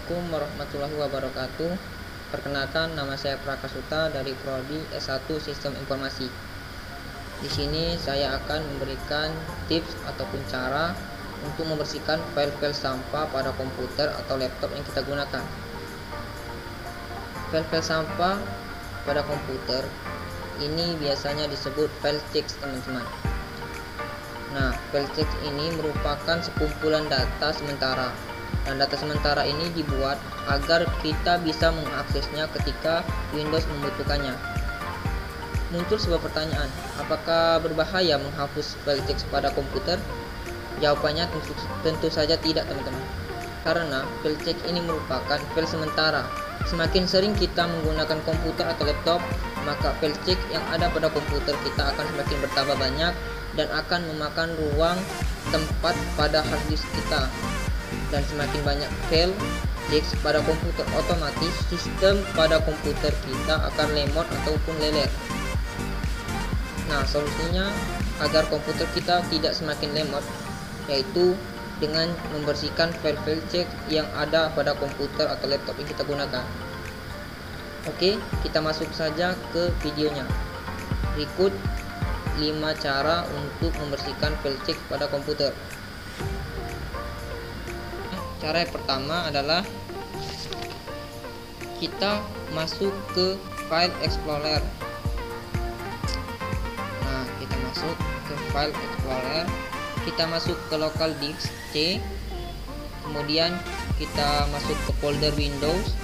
Assalamualaikum warahmatullahi wabarakatuh. Perkenalkan, nama saya Prakasuta dari Prodi S1 Sistem Informasi. Di sini saya akan memberikan tips ataupun cara untuk membersihkan file-file sampah pada komputer atau laptop yang kita gunakan. File-file sampah pada komputer ini biasanya disebut file text, teman-teman. Nah, file text ini merupakan sekumpulan data sementara. Dan data sementara ini dibuat agar kita bisa mengaksesnya ketika Windows membutuhkannya. Muncul sebuah pertanyaan, apakah berbahaya menghapus file text pada komputer? Jawabannya tentu saja tidak, teman-teman. Karena file text ini merupakan file sementara. Semakin sering kita menggunakan komputer atau laptop, maka file text yang ada pada komputer kita akan semakin bertambah banyak dan akan memakan ruang tempat pada hard disk kita. Dan semakin banyak file text pada komputer, otomatis sistem pada komputer kita akan lemot ataupun lelet. Nah, solusinya agar komputer kita tidak semakin lemot yaitu dengan membersihkan file-file text yang ada pada komputer atau laptop yang kita gunakan. Oke, kita masuk saja ke videonya. Berikut 5 cara untuk membersihkan file text pada komputer. Cara yang pertama adalah kita masuk ke File Explorer. Nah, kita masuk ke File Explorer, kita masuk ke local disk C, kemudian kita masuk ke folder Windows.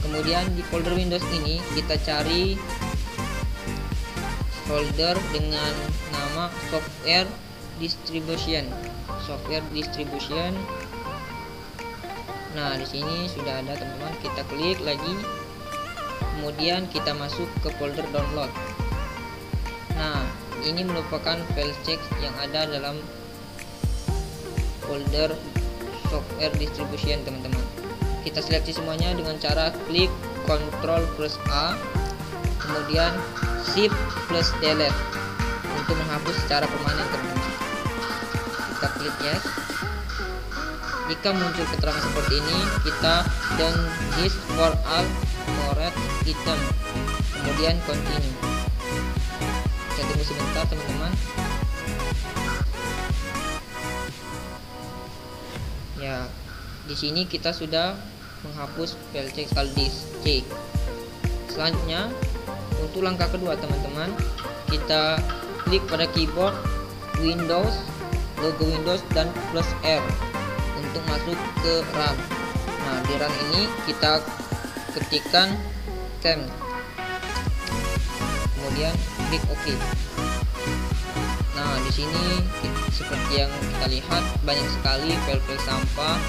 Kemudian di folder Windows ini kita cari folder dengan nama software distribution. Nah, di sini sudah ada, teman-teman. Kita klik lagi, kemudian kita masuk ke folder download. Nah, ini merupakan file text yang ada dalam folder software distribution, teman-teman. Kita seleksi semuanya dengan cara klik Ctrl plus A, kemudian Shift plus Delete untuk menghapus secara permanen, teman-teman. Kita klik yes. Jika muncul keterangan seperti ini, kita done this for all correct item, kemudian continue. Kita tunggu sebentar, teman-teman. Ya, di sini kita sudah menghapus file text disk C. Selanjutnya, untuk langkah kedua, teman-teman, kita klik pada keyboard Windows, logo Windows dan plus R untuk masuk ke run. Nah, di run ini kita ketikkan temp, kemudian klik OK. Nah, di sini seperti yang kita lihat banyak sekali file-file sampah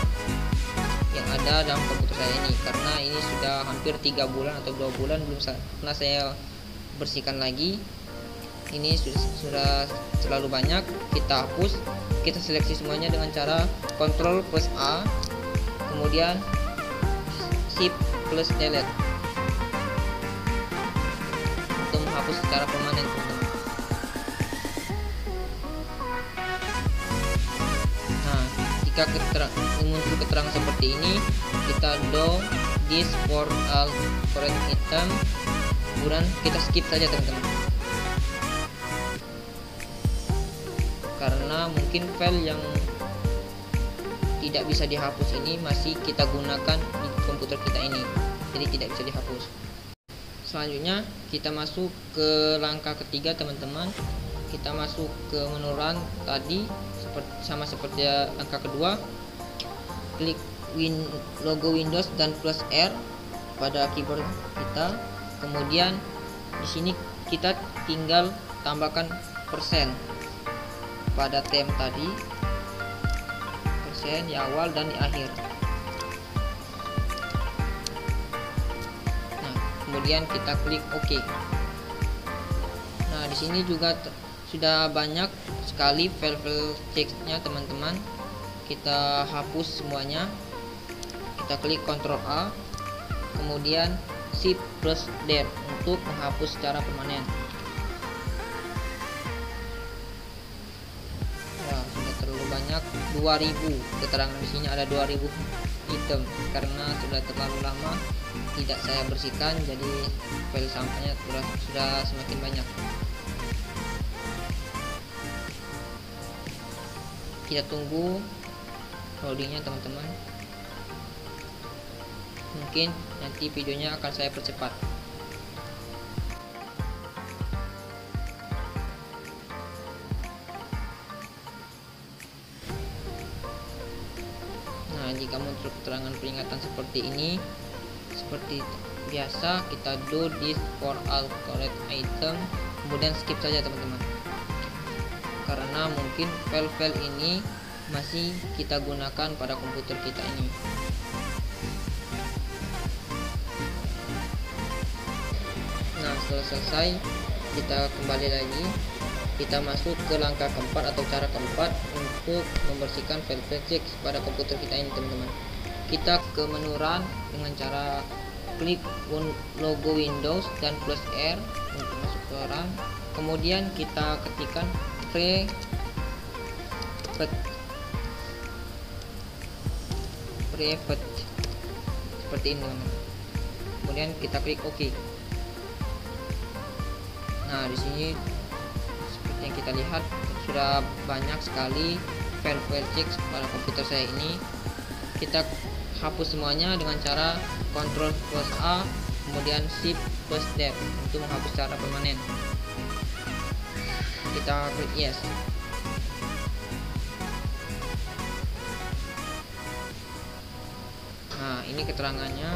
yang ada dalam komputer saya ini, karena ini sudah hampir 3 bulan atau 2 bulan belum pernah saya bersihkan lagi. Ini sudah terlalu banyak. Kita hapus, kita seleksi semuanya dengan cara Ctrl plus A, kemudian Shift plus Delete untuk menghapus secara permanen, teman-teman. Nah, jika muncul keterangan seperti ini, kita do this for all correct item, kemudian kita skip saja, teman-teman. Karena mungkin file yang tidak bisa dihapus ini masih kita gunakan di komputer kita ini, jadi tidak bisa dihapus. Selanjutnya kita masuk ke langkah ketiga, teman-teman. Kita masuk ke menu run tadi, sama seperti langkah kedua. Klik logo Windows dan plus R pada keyboard kita. Kemudian di sini kita tinggal tambahkan persen pada temp tadi, persen di awal dan di akhir. Nah, kemudian kita klik OK. Nah, di sini juga sudah banyak sekali file-file textnya, teman-teman. Kita hapus semuanya. Kita klik Ctrl A, kemudian Shift plus D untuk menghapus secara permanen. 2000. Keterangan di sini ada 2000 item karena sudah terlalu lama tidak saya bersihkan, jadi file sampahnya sudah semakin banyak. Kita tunggu loadingnya teman-teman, mungkin nanti videonya akan saya percepat. Nah, jika muncul keterangan peringatan seperti ini, seperti biasa kita do this for all correct item, kemudian skip saja teman-teman, karena mungkin file-file ini masih kita gunakan pada komputer kita ini. Nah, setelah selesai kita kembali lagi, kita masuk ke langkah keempat atau cara keempat untuk membersihkan file fix pada komputer kita ini teman-teman. Kita ke menu run dengan cara klik logo Windows dan plus R untuk masuk ke run, kemudian kita ketikkan private seperti ini teman-teman, kemudian kita klik OK. Nah, di sini seperti yang kita lihat sudah banyak sekali file fix pada komputer saya ini. Kita hapus semuanya dengan cara Ctrl plus A kemudian Shift plus D untuk menghapus secara permanen. Kita klik yes. Nah, ini keterangannya.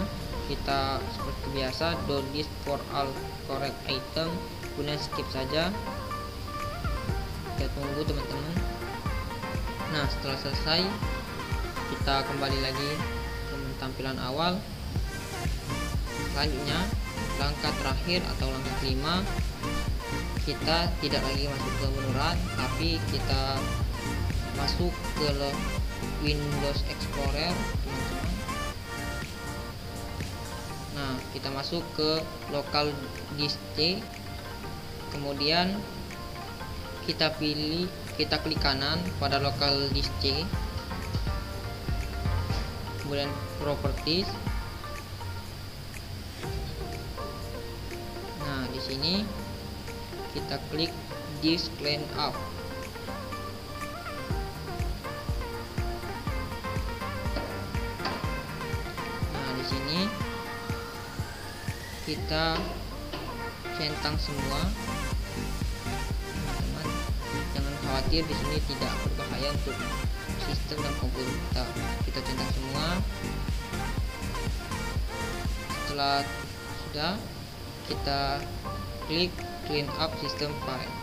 Kita seperti biasa do this for all correct item, kemudian skip saja. Kita tunggu teman-teman. Nah, setelah selesai kita kembali lagi ke tampilan awal. Selanjutnya langkah terakhir atau langkah kelima, kita tidak lagi masuk ke menu run, tapi kita masuk ke Windows Explorer teman-teman. Nah, kita masuk ke local disk C, kemudian kita klik kanan pada local disk C, kemudian properties. Nah, di sini kita klik disk cleanup. Nah, di sini kita centang semua teman-teman. Jangan khawatir, di sini tidak berbahaya untuk sistem dan komputer kita. Kita centang semua. Setelah sudah, kita klik clean up system file.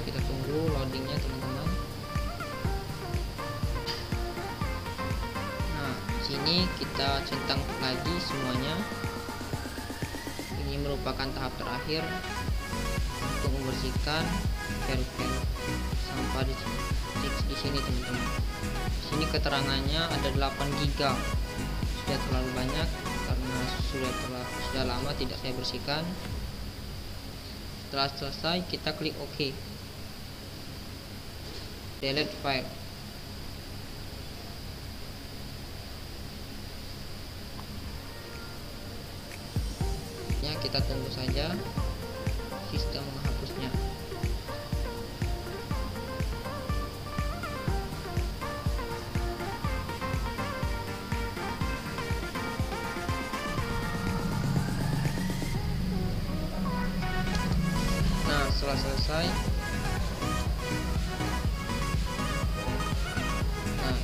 Kita tunggu loadingnya teman-teman. Nah, sini kita centang lagi semuanya. Ini merupakan tahap terakhir untuk membersihkan file-file sampah di sini teman-teman. Sini keterangannya ada 8 GB. Sudah terlalu banyak karena sudah lama tidak saya bersihkan. Setelah selesai kita klik OK. Delete file. Ya, kita tunggu saja sistem menghapusnya. Nah, setelah selesai,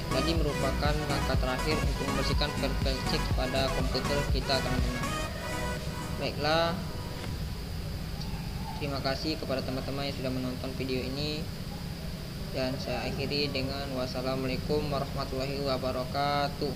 tadi merupakan langkah terakhir untuk membersihkan file fix pada komputer kita teman-teman. Baiklah, terima kasih kepada teman-teman yang sudah menonton video ini, dan saya akhiri dengan wassalamualaikum warahmatullahi wabarakatuh.